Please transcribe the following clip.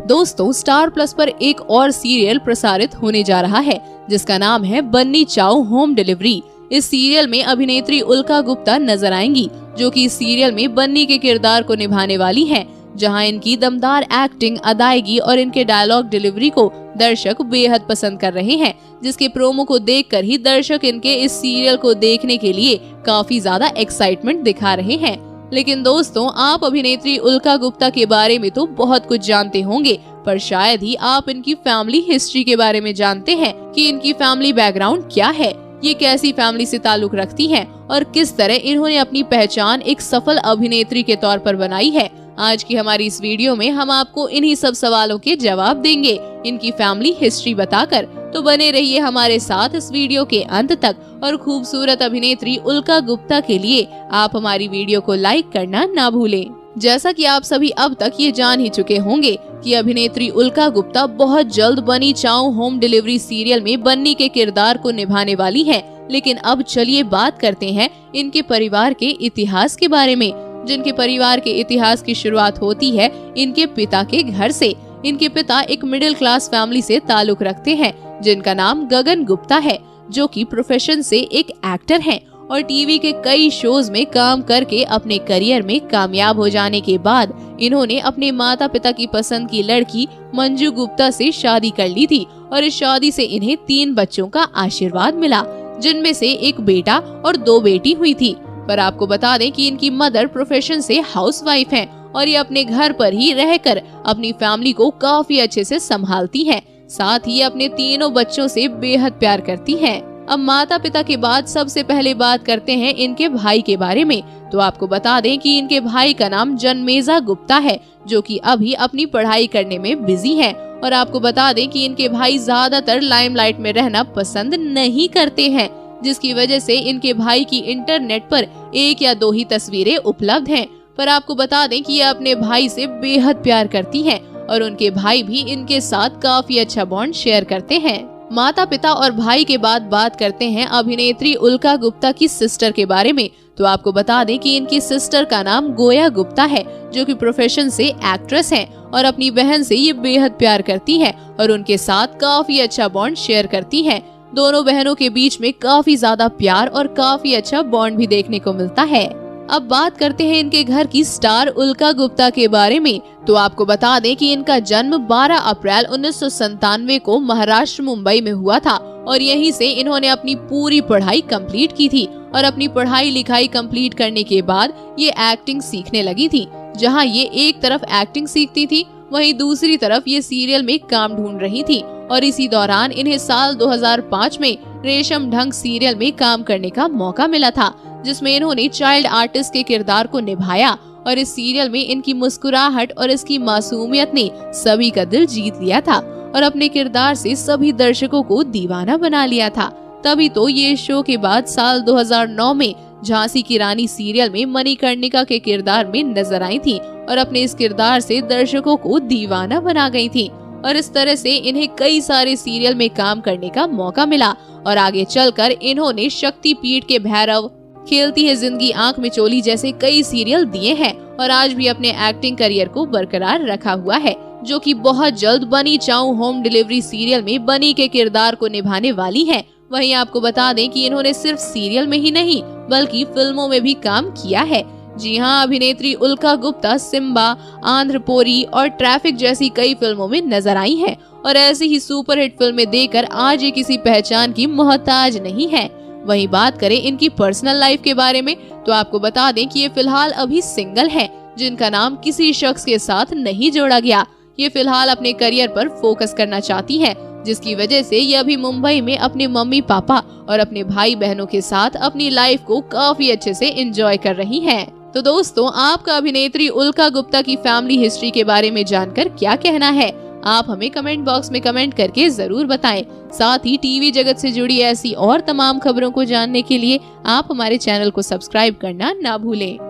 दोस्तों, star plus पर एक और सीरियल प्रसारित होने जा रहा है जिसका नाम है बन्नी चाओ होम डिलीवरी। इस सीरियल में अभिनेत्री उल्का गुप्ता नजर आएंगी, जो कि इस सीरियल में बन्नी के किरदार को निभाने वाली हैं, जहां इनकी दमदार एक्टिंग, अदायगी और इनके डायलॉग डिलीवरी को दर्शक बेहद पसंद कर रहे हैं, जिसके प्रोमो को देखकर ही दर्शक इनके इस सीरियल को देखने के लिए काफी ज्यादा एक्साइटमेंट दिखा रहे हैं। लेकिन दोस्तों, आप अभिनेत्री उल्का गुप्ता के बारे में तो बहुत कुछ जानते होंगे, पर शायद ही आप इनकी फैमिली हिस्ट्री के बारे में जानते हैं कि इनकी फैमिली बैकग्राउंड क्या है, ये कैसी फैमिली से ताल्लुक रखती हैं और किस तरह इन्होंने अपनी पहचान एक सफल अभिनेत्री के तौर पर बनाई है। आज की हमारी इस वीडियो में हम आपको इन्हीं सब सवालों के जवाब देंगे, इनकी फैमिली हिस्ट्री बताकर। तो बने रहिए हमारे साथ इस वीडियो के अंत तक, और खूबसूरत अभिनेत्री उल्का गुप्ता के लिए आप हमारी वीडियो को लाइक करना ना भूलें। जैसा कि आप सभी अब तक ये जान ही चुके होंगे कि अभिनेत्री उल्का गुप्ता बहुत जल्द बन्नी चाओ होम डिलीवरी सीरियल में बन्नी के किरदार को निभाने वाली हैं। लेकिन अब चलिए बात करते हैं इनके परिवार के इतिहास के बारे में, जिनके परिवार के इतिहास की शुरुआत होती है इनके पिता के घर से। इनके पिता एक मिडिल क्लास फैमिली से ताल्लुक रखते हैं, जिनका नाम गगन गुप्ता है, जो कि प्रोफेशन से एक एक्टर हैं और टीवी के कई शोज में काम करके अपने करियर में कामयाब हो जाने के बाद इन्होंने अपने माता पिता की पसंद की लड़की मंजू गुप्ता से शादी कर ली थी, और इस शादी से इन्हें 3 बच्चों का आशीर्वाद मिला, जिनमें से एक बेटा और 2 बेटी हुई थी। पर आपको बता दें कि इनकी मदर प्रोफेशन से हाउसवाइफ हैं और ये अपने घर पर ही रहकर अपनी फैमिली को काफी अच्छे से संभालती हैं। साथ ही अपने तीनों बच्चों से बेहद प्यार करती हैं। अब माता पिता के बाद सबसे पहले बात करते हैं इनके भाई के बारे में। तो आपको बता दें कि इनके भाई का नाम जनमेजा गुप्ता है, जो कि अभी अपनी पढ़ाई करने में बिजी है। और आपको बता दें कि इनके भाई ज्यादातर लाइमलाइट में रहना पसंद नहीं करते हैं, जिसकी वजह से इनके भाई की इंटरनेट पर 1 या 2 ही तस्वीरें उपलब्ध हैं। पर आपको बता दें कि ये अपने भाई से बेहद प्यार करती हैं और उनके भाई भी इनके साथ काफी अच्छा बॉन्ड शेयर करते हैं। माता पिता और भाई के बाद बात करते हैं अभिनेत्री उल्का गुप्ता की सिस्टर के बारे में। तो आपको बता दें कि इनकी सिस्टर का नाम गोया गुप्ता है, जो कि प्रोफेशन से एक्ट्रेस हैं और अपनी बहन से ये बेहद प्यार करती है और उनके साथ काफी अच्छा बॉन्ड शेयर करती है। दोनों बहनों के बीच में काफी ज्यादा प्यार और काफी अच्छा बॉन्ड भी देखने को मिलता है। अब बात करते हैं इनके घर की स्टार उल्का गुप्ता के बारे में। तो आपको बता दें कि इनका जन्म 12 अप्रैल 1997 को महाराष्ट्र मुंबई में हुआ था और यहीं से इन्होंने अपनी पूरी पढ़ाई कंप्लीट की थी। और अपनी पढ़ाई लिखाई कंप्लीट करने के बाद ये एक्टिंग सीखने लगी थी। जहां ये एक तरफ एक्टिंग सीखती थी, वहीं दूसरी तरफ ये सीरियल में काम ढूंढ रही थी। और इसी दौरान इन्हें साल 2005 में रेशम ढंग सीरियल में काम करने का मौका मिला था, जिसमें इन्होंने चाइल्ड आर्टिस्ट के किरदार को निभाया। और इस सीरियल में इनकी मुस्कुराहट और इसकी मासूमियत ने सभी का दिल जीत लिया था और अपने किरदार से सभी दर्शकों को दीवाना बना लिया था। तभी तो ये शो के बाद साल 2009 में झांसी की रानी सीरियल में मणिकर्णिका के किरदार में नजर आई थी और अपने इस किरदार से दर्शकों को दीवाना बना गई थी। और इस तरह से इन्हें कई सारे सीरियल में काम करने का मौका मिला और आगे चलकर इन्होंने शक्तिपीठ के भैरव, खेलती है जिंदगी आंख में चोली जैसे कई सीरियल दिए हैं और आज भी अपने एक्टिंग करियर को बरकरार रखा हुआ है, जो कि बहुत जल्द बन्नी चाओ होम डिलीवरी सीरियल में बन्नी के किरदार को निभाने वाली हैं। वहीं आपको बता दें कि इन्होंने सिर्फ सीरियल में ही नहीं बल्कि फिल्मों में भी काम किया है। जी हाँ, अभिनेत्री उल्का गुप्ता सिम्बा, आंध्रपोरी और ट्रैफिक जैसी कई फिल्मों में नजर आई हैं और ऐसी ही सुपरहिट फिल्में देकर आज ये किसी पहचान की मोहताज नहीं है। वहीं बात करें इनकी पर्सनल लाइफ के बारे में, तो आपको बता दें कि ये फिलहाल अभी सिंगल हैं, जिनका नाम किसी शख्स के साथ नहीं जोड़ा गया। ये फिलहाल अपने करियर पर फोकस करना चाहती हैं, जिसकी वजह से ये अभी मुंबई में अपने मम्मी पापा और अपने भाई बहनों के साथ अपनी लाइफ को काफी अच्छे से एंजॉय कर रही हैं। तो दोस्तों, आपका अभिनेत्री उल्का गुप्ता की फैमिली हिस्ट्री के बारे में जानकर क्या कहना है? आप हमें कमेंट बॉक्स में कमेंट करके जरूर बताएं। साथ ही टीवी जगत से जुड़ी ऐसी और तमाम खबरों को जानने के लिए आप हमारे चैनल को सब्सक्राइब करना ना भूलें।